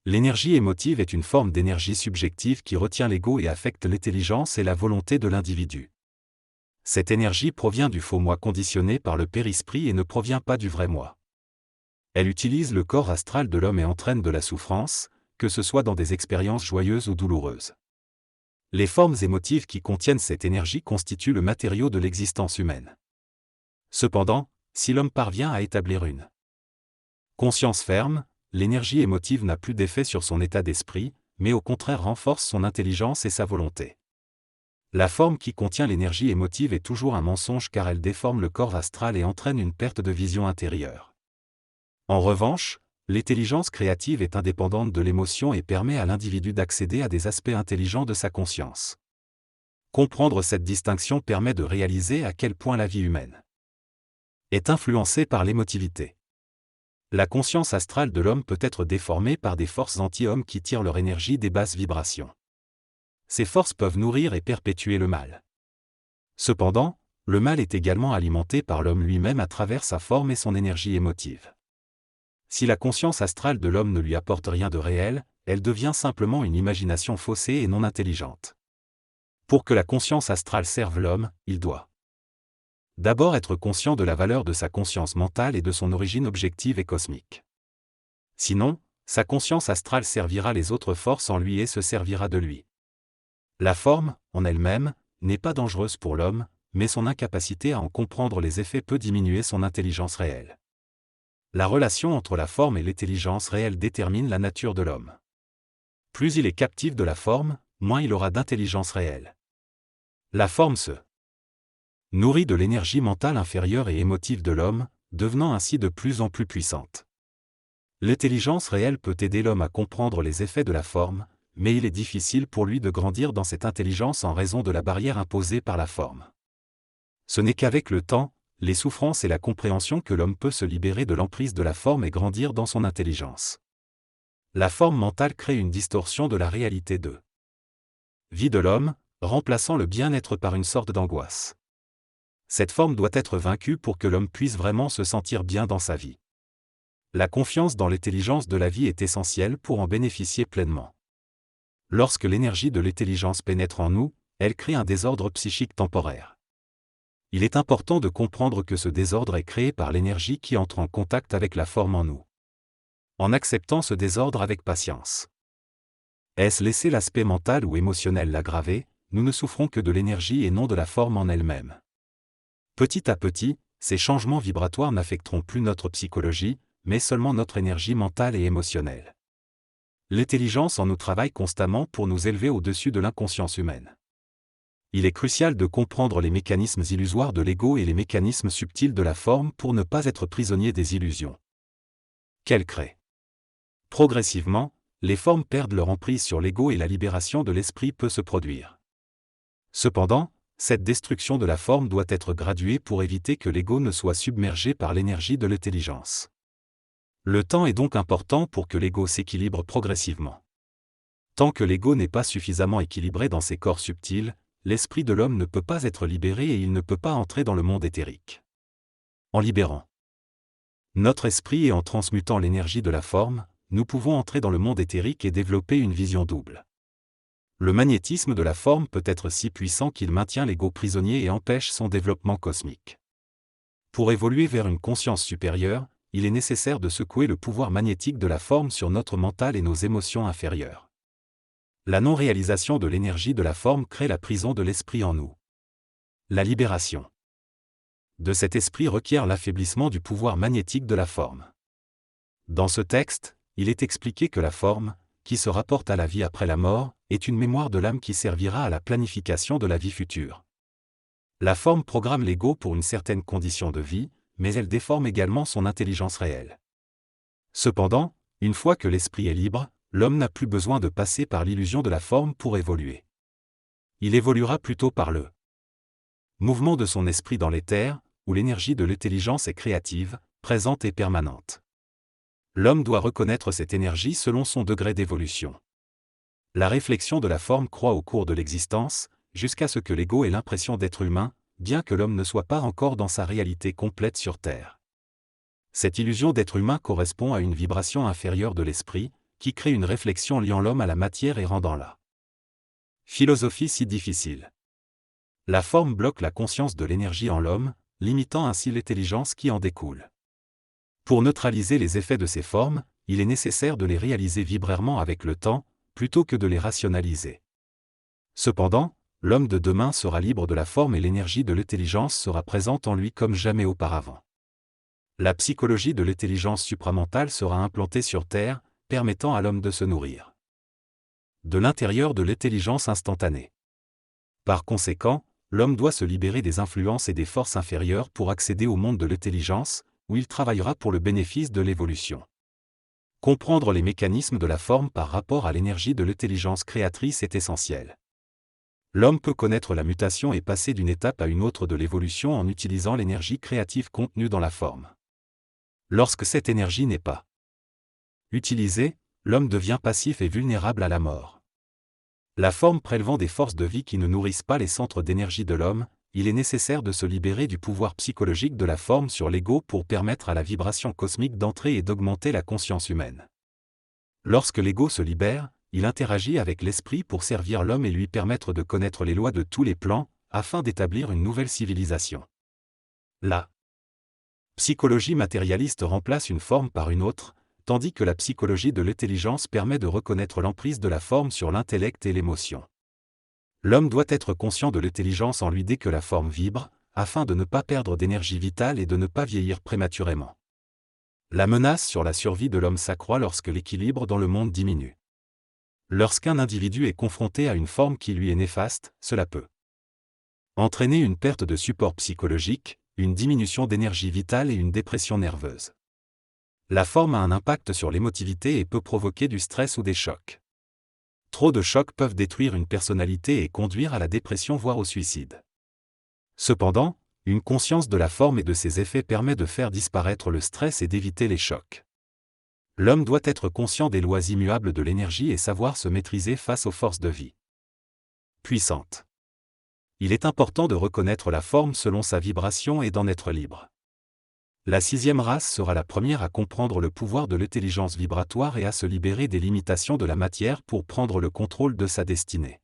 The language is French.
L'énergie émotive est une forme d'énergie subjective qui retient l'ego et affecte l'intelligence et la volonté de l'individu. Cette énergie provient du faux moi conditionné par le périsprit et ne provient pas du vrai moi. Elle utilise le corps astral de l'homme et entraîne de la souffrance, que ce soit dans des expériences joyeuses ou douloureuses. Les formes émotives qui contiennent cette énergie constituent le matériau de l'existence humaine. Cependant, si l'homme parvient à établir une conscience ferme, l'énergie émotive n'a plus d'effet sur son état d'esprit, mais au contraire renforce son intelligence et sa volonté. La forme qui contient l'énergie émotive est toujours un mensonge car elle déforme le corps astral et entraîne une perte de vision intérieure. En revanche, l'intelligence créative est indépendante de l'émotion et permet à l'individu d'accéder à des aspects intelligents de sa conscience. Comprendre cette distinction permet de réaliser à quel point la vie humaine est influencée par l'émotivité. La conscience astrale de l'homme peut être déformée par des forces anti-hommes qui tirent leur énergie des basses vibrations. Ces forces peuvent nourrir et perpétuer le mal. Cependant, le mal est également alimenté par l'homme lui-même à travers sa forme et son énergie émotive. Si la conscience astrale de l'homme ne lui apporte rien de réel, elle devient simplement une imagination faussée et non intelligente. Pour que la conscience astrale serve l'homme, il doit d'abord être conscient de la valeur de sa conscience mentale et de son origine objective et cosmique. Sinon, sa conscience astrale servira les autres forces en lui et se servira de lui. La forme, en elle-même, n'est pas dangereuse pour l'homme, mais son incapacité à en comprendre les effets peut diminuer son intelligence réelle. La relation entre la forme et l'intelligence réelle détermine la nature de l'homme. Plus il est captif de la forme, moins il aura d'intelligence réelle. La forme se nourrit de l'énergie mentale inférieure et émotive de l'homme, devenant ainsi de plus en plus puissante. L'intelligence réelle peut aider l'homme à comprendre les effets de la forme, mais il est difficile pour lui de grandir dans cette intelligence en raison de la barrière imposée par la forme. Ce n'est qu'avec le temps, les souffrances et la compréhension que l'homme peut se libérer de l'emprise de la forme et grandir dans son intelligence. La forme mentale crée une distorsion de la réalité de vie de l'homme, remplaçant le bien-être par une sorte d'angoisse. Cette forme doit être vaincue pour que l'homme puisse vraiment se sentir bien dans sa vie. La confiance dans l'intelligence de la vie est essentielle pour en bénéficier pleinement. Lorsque l'énergie de l'intelligence pénètre en nous, elle crée un désordre psychique temporaire. Il est important de comprendre que ce désordre est créé par l'énergie qui entre en contact avec la forme en nous. En acceptant ce désordre avec patience, est-ce laisser l'aspect mental ou émotionnel l'aggraver, nous ne souffrons que de l'énergie et non de la forme en elle-même. Petit à petit, ces changements vibratoires n'affecteront plus notre psychologie, mais seulement notre énergie mentale et émotionnelle. L'intelligence en nous travaille constamment pour nous élever au-dessus de l'inconscience humaine. Il est crucial de comprendre les mécanismes illusoires de l'ego et les mécanismes subtils de la forme pour ne pas être prisonnier des illusions qu'elles créent. Progressivement, les formes perdent leur emprise sur l'ego et la libération de l'esprit peut se produire. Cependant, cette destruction de la forme doit être graduée pour éviter que l'ego ne soit submergé par l'énergie de l'intelligence. Le temps est donc important pour que l'ego s'équilibre progressivement. Tant que l'ego n'est pas suffisamment équilibré dans ses corps subtils, l'esprit de l'homme ne peut pas être libéré et il ne peut pas entrer dans le monde éthérique. En libérant notre esprit et en transmutant l'énergie de la forme, nous pouvons entrer dans le monde éthérique et développer une vision double. Le magnétisme de la forme peut être si puissant qu'il maintient l'ego prisonnier et empêche son développement cosmique. Pour évoluer vers une conscience supérieure, il est nécessaire de secouer le pouvoir magnétique de la forme sur notre mental et nos émotions inférieures. La non-réalisation de l'énergie de la forme crée la prison de l'esprit en nous. La libération de cet esprit requiert l'affaiblissement du pouvoir magnétique de la forme. Dans ce texte, il est expliqué que la forme, qui se rapporte à la vie après la mort, est une mémoire de l'âme qui servira à la planification de la vie future. La forme programme l'ego pour une certaine condition de vie, mais elle déforme également son intelligence réelle. Cependant, une fois que l'esprit est libre, l'homme n'a plus besoin de passer par l'illusion de la forme pour évoluer. Il évoluera plutôt par le mouvement de son esprit dans l'éther, où l'énergie de l'intelligence est créative, présente et permanente. L'homme doit reconnaître cette énergie selon son degré d'évolution. La réflexion de la forme croît au cours de l'existence, jusqu'à ce que l'ego ait l'impression d'être humain, bien que l'homme ne soit pas encore dans sa réalité complète sur Terre. Cette illusion d'être humain correspond à une vibration inférieure de l'esprit, qui crée une réflexion liant l'homme à la matière et rendant la philosophie si difficile. La forme bloque la conscience de l'énergie en l'homme, limitant ainsi l'intelligence qui en découle. Pour neutraliser les effets de ces formes, il est nécessaire de les réaliser vibrairement avec le temps, plutôt que de les rationaliser. Cependant, l'homme de demain sera libre de la forme et l'énergie de l'intelligence sera présente en lui comme jamais auparavant. La psychologie de l'intelligence supramentale sera implantée sur Terre, permettant à l'homme de se nourrir de l'intérieur de l'intelligence instantanée. Par conséquent, l'homme doit se libérer des influences et des forces inférieures pour accéder au monde de l'intelligence, où il travaillera pour le bénéfice de l'évolution. Comprendre les mécanismes de la forme par rapport à l'énergie de l'intelligence créatrice est essentiel. L'homme peut connaître la mutation et passer d'une étape à une autre de l'évolution en utilisant l'énergie créative contenue dans la forme. Lorsque cette énergie n'est pas utilisée, l'homme devient passif et vulnérable à la mort. La forme prélevant des forces de vie qui ne nourrissent pas les centres d'énergie de l'homme, il est nécessaire de se libérer du pouvoir psychologique de la forme sur l'ego pour permettre à la vibration cosmique d'entrer et d'augmenter la conscience humaine. Lorsque l'ego se libère, il interagit avec l'esprit pour servir l'homme et lui permettre de connaître les lois de tous les plans, afin d'établir une nouvelle civilisation. La psychologie matérialiste remplace une forme par une autre, tandis que la psychologie de l'intelligence permet de reconnaître l'emprise de la forme sur l'intellect et l'émotion. L'homme doit être conscient de l'intelligence en lui dès que la forme vibre, afin de ne pas perdre d'énergie vitale et de ne pas vieillir prématurément. La menace sur la survie de l'homme s'accroît lorsque l'équilibre dans le monde diminue. Lorsqu'un individu est confronté à une forme qui lui est néfaste, cela peut entraîner une perte de support psychologique, une diminution d'énergie vitale et une dépression nerveuse. La forme a un impact sur l'émotivité et peut provoquer du stress ou des chocs. Trop de chocs peuvent détruire une personnalité et conduire à la dépression voire au suicide. Cependant, une conscience de la forme et de ses effets permet de faire disparaître le stress et d'éviter les chocs. L'homme doit être conscient des lois immuables de l'énergie et savoir se maîtriser face aux forces de vie puissantes. Il est important de reconnaître la forme selon sa vibration et d'en être libre. La 6e race sera la première à comprendre le pouvoir de l'intelligence vibratoire et à se libérer des limitations de la matière pour prendre le contrôle de sa destinée.